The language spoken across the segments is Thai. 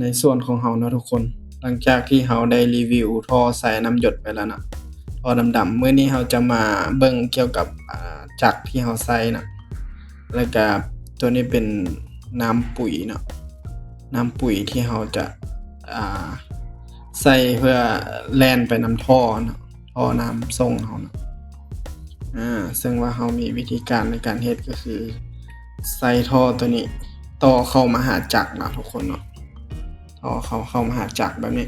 ในส่วนของเราเนาะทุกคนหลังจากที่เราได้รีวิวท่อสายน้ำหยดไปแล้วเนาะท่อดำๆมื้อนี้เราจะมาเบิ่งเกี่ยวกับจักรที่เราใส่น่ะแล้วก็ตัวนี้เป็นน้ำปุ๋ยเนาะน้ำปุ๋ยที่เราจะใส่เพื่อแล่นไปนำท่อเนาะท่อน้ำส่งเราเนาะซึ่งว่าเรามีวิธีการในการเฮ็ดก็คือใส่ท่อตัวนี้ต่อเข้ามาหาจักรเนาะทุกคนเนาะต่อเข้ามาหาจักรแบบนี้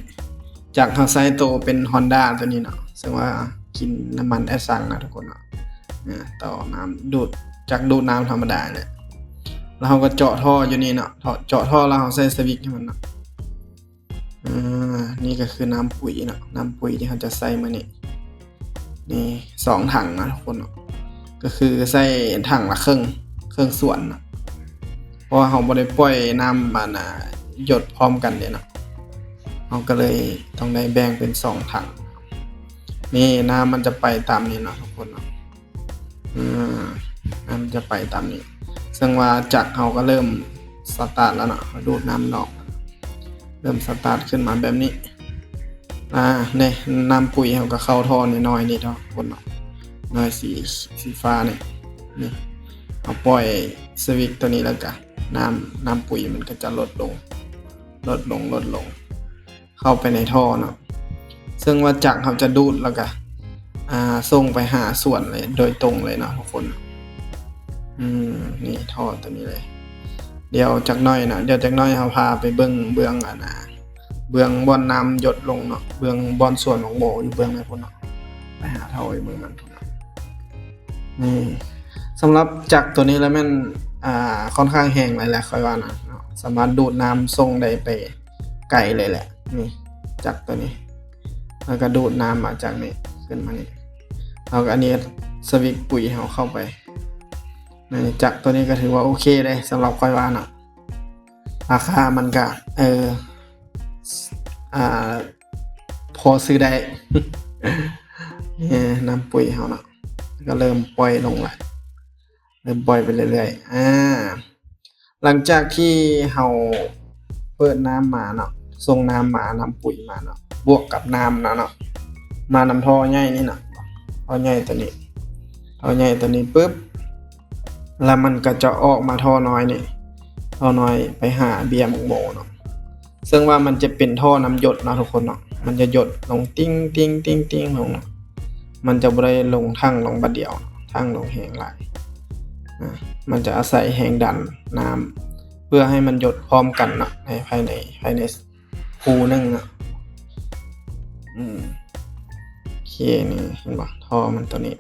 จักรเราใส่ตัวเป็น Honda ตัวนี้เนาะซึ่งว่ากินน้ำมันแอสซังนะทุกคนเนาะต่อน้ำดูดจักรดูดน้ำธรรมดาเนี่ยแล้วเราก็เจาะท่ออยู่นี่เนาะเจาะท่อแล้วเราใส่สวิตช์ให้มันเนาะนี่ก็คือน้ำปุ๋ยเนาะน้ำปุ๋ยที่เราจะใส่มานี่2ถังนะทุกคนเนาะก็คือใส่ถังละครึ่งส่วนเนาะเพราะว่าเราบ่ได้ปล่อยน้ำมันหยดพร้อมกันเนาะเราก็เลยต้องได้แบ่งเป็น2ถังนี่น้ำมันจะไปตามนี้เนาะทุกคนเนาะน้ำจะไปตามนี้ซึ่งว่าจักรเราก็เริ่มสตาร์ทแล้วเนาะดูดน้ำออกเริ่มสตาร์ทขึ้นมาแบบนี้เนี่ยน้ำปุ๋ยเราก็เข้าท่อน้อยๆนี่ทุกคนเนาะน้อยสีฟ้านี่เอาปล่อยสวิตช์ตัวนี้แล้วกันน้ำปุ๋ยมันก็จะลดลงเข้าไปในท่อเนาะซึ่งว่าจักรเขาจะดูดแล้วก็ส่งไปหาส่วนเลยโดยตรงเลยเนาะทุกคนนี่ท่อตัวนี้เลยเดี๋ยวจักน้อยเขาพาไปเบื้องเบื้องบอนน้ำหยดลงเนาะเบื้องบอนส่วนของโบอยู่เบื้องไหนพุ่นเนาะไปหาท่อไอ้เบื้องนั้นพุ่นเนาะนี่สำหรับจักรตัวนี้แล้วมันค่อนข้างแห้งเลยแหละค่อยว่านะสามารถดูดน้ำส่งได้ไปไกลเลยแหละนี่จักรตัวนี้แล้วก็ดูดน้ำมาจากนี่ขึ้นมานี่เอาอันนี้สวิตช์ปุ๋ยเขาเข้าไปในจักรตัวนี้ก็ถือว่าโอเคเลยสำหรับค่อยว่านะราคามันก็พอซื้อได้ น้ำปุ๋ยเขาเนาะก็เริ่มปล่อยลงละเริ่มปล่อยไปเรื่อยๆหลังจากที่เราเปิดน้ำมาเนาะส่งน้ำมาน้ำปุ๋ยมาเนาะบวกกับน้ำเนาะมานำท่อใหญ่นี่เนาะท่อใหญ่ตัวนี้ปุ๊บแล้วมันก็จะออกมาท่อน้อยนี่ท่อน้อยไปหาเบียร์หมกโบเนาะซึ่งว่ามันจะเป็นท่อน้ำหยดนะทุกคนเนาะมันจะหยดลงติ้งลงเนาะมันจะบ่ได้ลงทั้งลงบัดเดียวทั้งลงแห้งหลายมันจะอาศัยแรงดันน้ำเพื่อให้มันหยดพร้อมกันเนาะในภายในคูนึงเนาะโอเคนี่เห็นป่ะท่อมันตัวนี้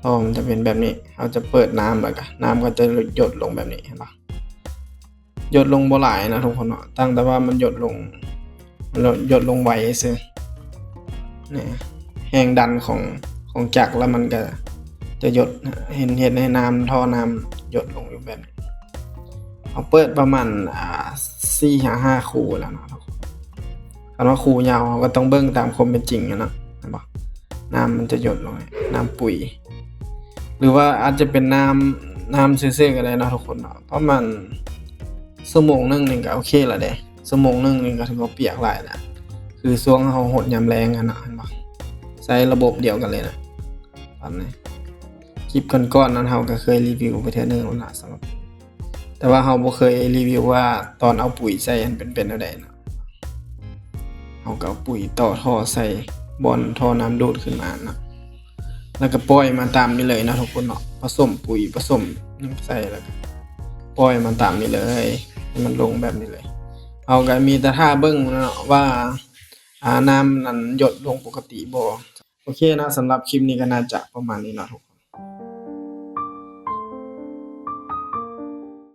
ท่อมันจะเป็นแบบนี้เราจะเปิดน้ำแล้วก็น้ำก็จะหยดลงแบบนี้เห็นป่ะหยดลงบ่หลายนะทุกคนเนาะตั้งแต่ว่ามันหยดลงไวซื่อนี่แรงดันของจักรแล้วมันก็จะหยดเห็นให้น้ำท่อน้ำหยดลงอยู่แบบนี้เอาเปิดประมาณ4-5 คูแล้วนะทุกคนคำว่าคูยาวก็ต้องเบิ่งตามความเป็นจริงนะเห็นป่ะน้ำมันจะหยดลงน้ำปุ๋ยหรือว่าอาจจะเป็นน้ำซื่อๆก็ได้นะทุกคนเนาะเพราะมันชั่วโมงนึงนี่ก็โอเคละเด้ชั่วโมงนึงนี่ก็ถือว่าเปียกหลายแล้วคือช่วงเฮาหดยามแรงเนาะเห็นป่ะใช้ระบบเดียวกันเลยนะตอนนี้คลิปก่อนๆนั้นเฮาก็เคยรีวิวไปเทื่อนึงแล้วนะสำหรับแต่ว่าเฮาบ่เคยรีวิวว่าตอนเอาปุ๋ยใส่มันเป็นจังได๋เนาะเฮาก็เอาปุ๋ยต่อท่อใส่บอนท่อน้ำดูดขึ้นมาเนาะแล้วก็ปล่อยมาตามนี้เลยนะทุกคนเนาะผสมปุ๋ยผสมใส่แล้วก็ปล่อยมันตามนี้เลยให้มันลงแบบนี้เลยเอาก็มีแต่ท่าเบิ่งเนาะว่าน้ำนั้นหยดลงปกติบ่โอเคนะสำหรับคลิปนี้ก็น่าจะประมาณนี้เนาะทุกคน